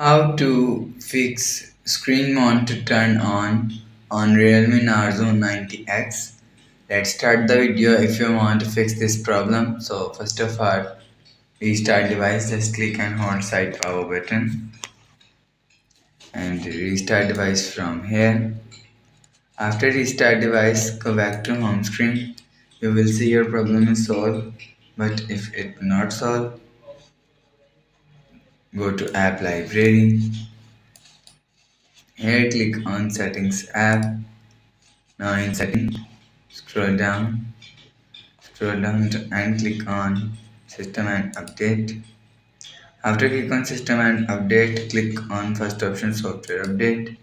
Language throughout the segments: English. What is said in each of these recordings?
How to fix screen mount to turn on Realme Narzo 90x. Let's start the video if you want to fix this problem. So first of all, restart device, just click and hold side power button and restart device from here. After restart device, go back to home screen. You will see your problem is solved, but if it not solved, go to app library. Here click on settings app. Now in settings, scroll down and click on system and update. After click on system and update, click on first option software update.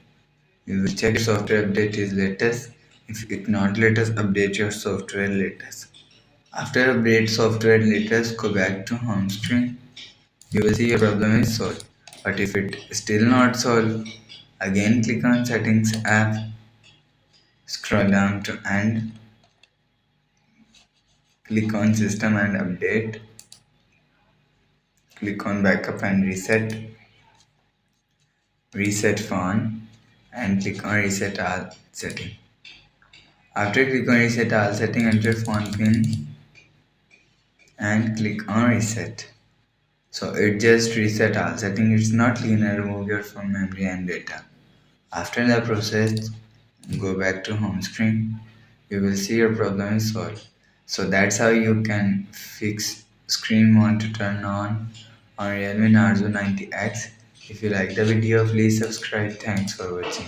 You will check if software update is latest. If it not latest, update your software latest. After update software latest, go back to home screen. You will see your problem is solved. But if it still not solved, again click on settings app, scroll down to end, click on system and update, click on backup and reset phone and click on reset all setting. After click on reset all setting, enter phone pin and click on reset. So it just reset all setting. It's not linear, remove your phone memory and data. After the process, go back to home screen. You will see your problem is solved. So that's how you can fix screen mount to turn on Realme Narzo 90x. If you like the video, please subscribe. Thanks for watching.